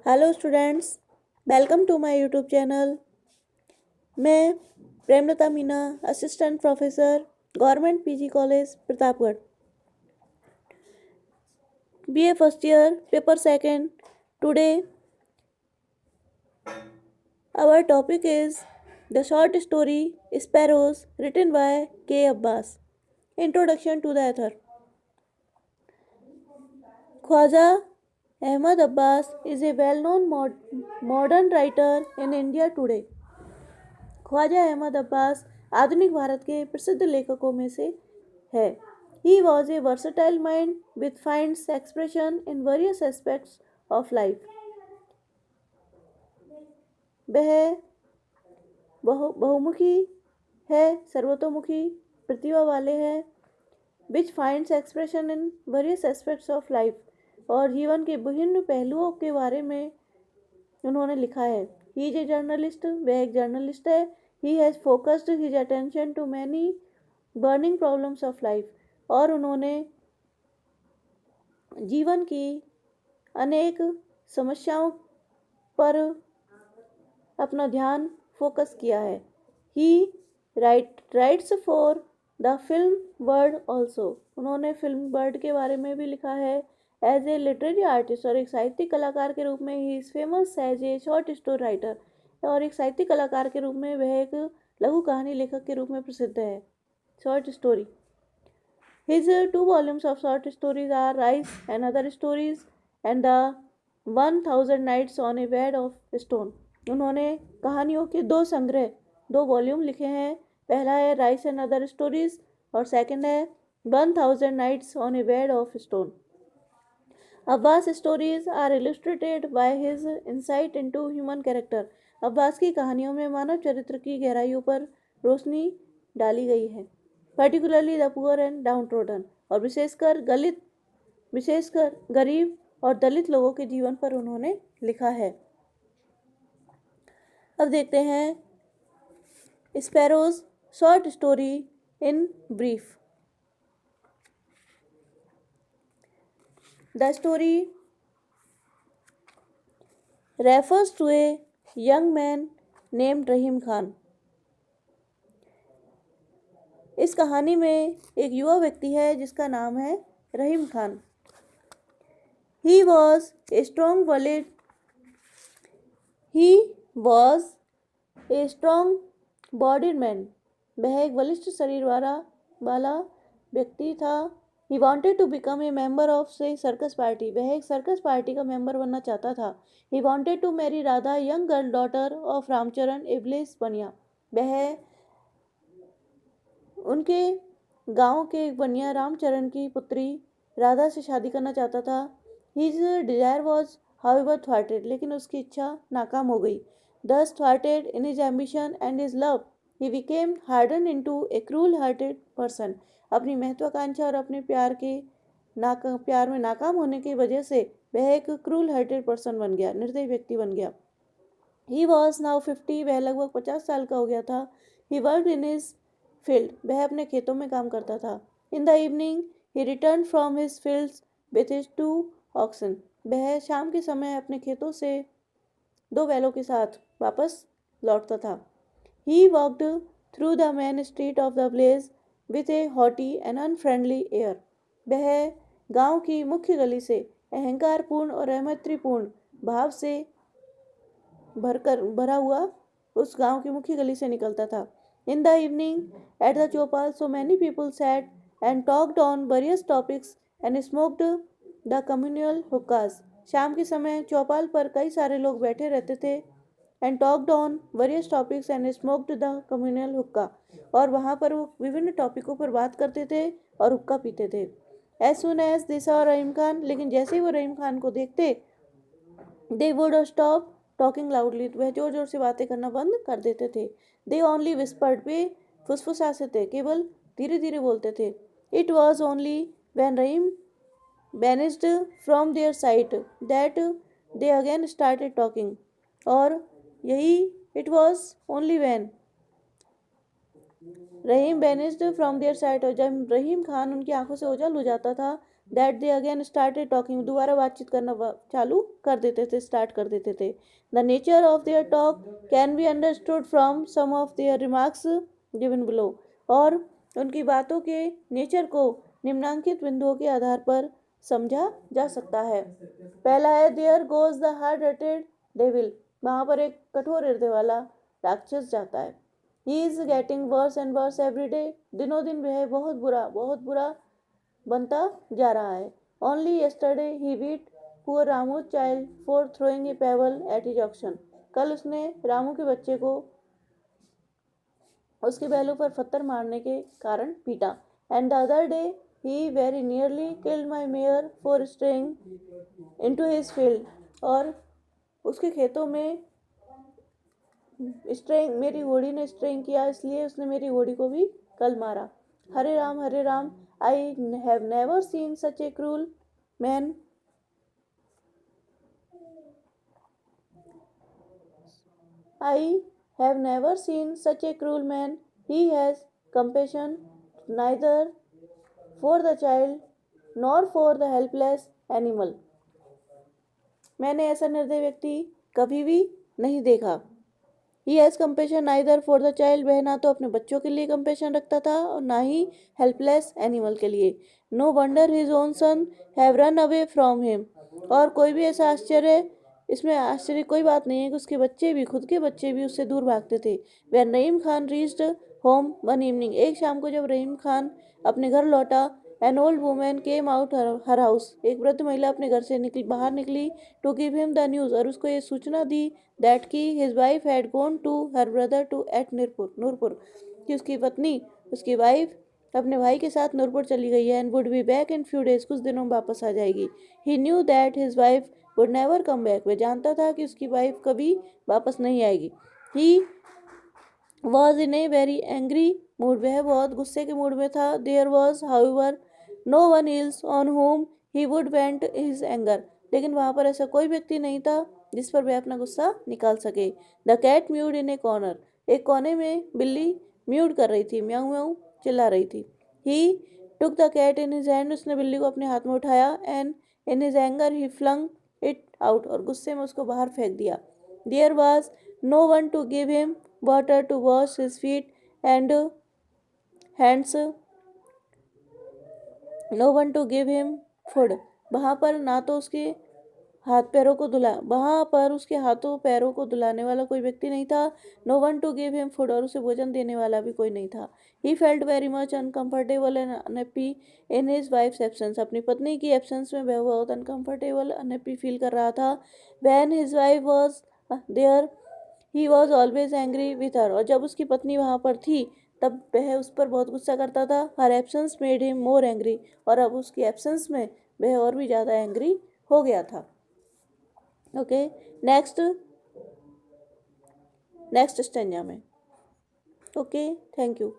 Hello students, welcome to my YouTube channel. मैं Premlata Meena, assistant professor, government PG college Pratapgarh, BA first year, paper second. Today our topic is the short story sparrows written by K Abbas. Introduction to the author. Khwaja Ahmad Abbas is a well-known modern writer in India today. Khwaja Ahmad Abbas आधुनिक भारत के प्रसिद्ध लेखकों में से है। He was a versatile mind which finds expression in various aspects of life. वह बहुमुखी है, सर्वतोमुखी प्रतिभा वाले हैं। Which finds expression in various aspects of life, और जीवन के विभिन्न पहलुओं के बारे में उन्होंने लिखा है। He is a journalist, वह एक जर्नलिस्ट है। He has focused his attention to many burning problems of life, और उन्होंने जीवन की अनेक समस्याओं पर अपना ध्यान फोकस किया है। He writes for the film world also, उन्होंने फिल्म वर्ल्ड के बारे में भी लिखा है। एज ए लिटरेरी आर्टिस्ट, और एक साहित्यिक कलाकार के रूप में ही is famous as a short story writer, और एक साहित्यिक कलाकार के रूप में वह एक लघु कहानी लेखक के रूप में प्रसिद्ध है। Short story. His 2 volumes of short stories are Rise and Other Stories and the 1000 Nights on a Bed of Stone. उन्होंने कहानियों के 2 संग्रह, 2 वॉल्यूम लिखे हैं। पहला है राइस एंड अदर स्टोरीज और सेकंड है 1000 Nights on a Bed of Stone. Abbas stories are illustrated by his insight into human character. Abbas की कहानियों में मानव चरित्र की गहराइयों पर रोशनी डाली गई है। Particularly the poor and down trodden, और विशेषकर गरीब और दलित लोगों के जीवन पर उन्होंने लिखा है। अब देखते हैं sparrows short story in brief. The story refers to a young man named रहीम खान। इस कहानी में एक युवा व्यक्ति है जिसका नाम है रहीम Khan. He was a strong-willed man. वह एक बलिष्ठ शरीर वाला व्यक्ति था। He wanted to become a member of say circus party. वह एक सर्कस पार्टी का मेंबर बनना चाहता था। He wanted to marry Radha, young girl daughter of Ramcharan Iblis बनिया। वह उनके गांव के एक बनिया रामचरण की पुत्री राधा से शादी करना चाहता था। His desire was however thwarted, लेकिन उसकी इच्छा नाकाम हो गई। Thus thwarted in his ambition and his love, he became hardened into a cruel-hearted person. अपनी महत्वाकांक्षा और अपने प्यार में नाकाम होने की वजह से वह एक क्रूल हार्टेड पर्सन बन गया, निर्दयी व्यक्ति बन गया। He was now 50, वह लगभग 50 साल का हो गया था। He worked in his field, वह अपने खेतों में काम करता था। In the evening, he returned from his fields with his 2 oxen. वह शाम के समय अपने खेतों से 2 बैलों के साथ वापस लौटता था। He walked through the main street of the village with a haughty and unfriendly air. वह गांव की मुख्य गली से अहंकारपूर्ण और अमैत्रीपूर्ण भाव से भरा हुआ उस गांव की मुख्य गली से निकलता था। In the evening, at the chopal, so many people sat and talked on various topics and smoked the communal hookahs. शाम के समय चौपाल पर कई सारे लोग बैठे रहते थे and talked on various topics and smoked the communal hookah, और वहाँ पर वो विभिन्न टॉपिकों पर बात करते थे और हुक्का पीते थे। As soon as they saw रहीम खान, लेकिन जैसे ही वो रहीम खान को देखते, they would stop talking loudly, वह जोर जोर से बातें करना बंद कर देते थे। They only whispered, वे फुसफुसाते थे, केवल धीरे धीरे बोलते थे। It was only when Rahim vanished from their sight that they again started talking, और यही it was only when Rahim vanished from their sight, और जब रहीम खान उनकी आंखों से ओझल हो जाता था that they again started talking, दोबारा बातचीत करना चालू कर देते थे, स्टार्ट कर देते थे। The nature of their talk can be understood from some of their remarks given below, और उनकी बातों के नेचर को निम्नांकित बिंदुओं के आधार पर समझा जा सकता है। पहला है there goes the hard hearted devil, वहाँ पर एक कठोर हृदय वाला राक्षस जाता है। He is getting worse and worse every day, दिनों दिन वह बहुत बुरा बनता जा रहा है। Only yesterday he beat poor Ramu child for throwing a pebble at his auction, कल उसने रामू के बच्चे को उसके बैलों पर पत्थर मारने के कारण पीटा। And the other day he very nearly killed my mayor for straying into his field, और उसके खेतों में स्ट्रेइंग, मेरी घोड़ी ने स्ट्रेइंग किया, इसलिए उसने मेरी घोड़ी को भी कल मारा। Hare Ram, I have never seen such a cruel man, I have never seen such a cruel man. He has compassion neither for the child nor for the helpless animal. मैंने ऐसा निर्दयी व्यक्ति कभी भी नहीं देखा। He has compassion neither for the child, वह ना तो अपने बच्चों के लिए कंपेशन रखता था और ना ही हेल्पलेस एनिमल के लिए। No wonder his own son have run away from him, और कोई भी ऐसा इसमें आश्चर्य कोई बात नहीं है कि उसके बच्चे भी, खुद के बच्चे भी उससे दूर भागते थे। When Rahim Khan reached home one evening, एक शाम को जब रहीम खान अपने घर लौटा, an old woman came out her house, एक वृद्ध महिला अपने घर से बाहर निकली, to give him the news, और उसको ये सूचना दी दैट की his wife had gone to her brother to at Noorpur, कि उसकी पत्नी, उसकी वाइफ अपने भाई के साथ नूरपुर चली गई है, and would be back in few days, कुछ दिनों में वापस आ जाएगी। He knew that his wife would never come back, वह जानता था कि उसकी वाइफ कभी वापस नहीं आएगी। He was in a very angry mood, वह बहुत गुस्से के मूड में था। There was however no one else on home he would vent his anger, लेकिन वहाँ पर ऐसा कोई व्यक्ति नहीं था जिस पर वह अपना गुस्सा निकाल सके। The cat mewed in a corner, एक कोने में बिल्ली म्यूड कर रही थी, म्याऊ म्याऊ चिल्ला रही थी। He took the cat in his hand, उसने बिल्ली को अपने हाथ में उठाया, and in his anger he flung it out, और गुस्से में उसको बाहर फेंक दिया। There was no one to give him water to wash his feet and hands, no one to give him food, वहाँ पर ना तो उसके उसके हाथों पैरों को धुलाने वाला कोई व्यक्ति नहीं था। No one to give him food, और उसे भोजन देने वाला भी कोई नहीं था। He felt very much uncomfortable and unhappy in his wife's absence, अपनी पत्नी की एब्सेंस में वह बहुत अनकम्फर्टेबल, अनहैप्पी फील कर रहा था। When his wife was there he was always angry with her, और जब उसकी पत्नी वहाँ पर थी तब वह उस पर बहुत गुस्सा करता था। Her absence made him more angry, और अब उसकी एब्सेंस में वह और भी ज़्यादा एंग्री हो गया था। ओके, नेक्स्ट स्टेंजा में। Okay, thank you.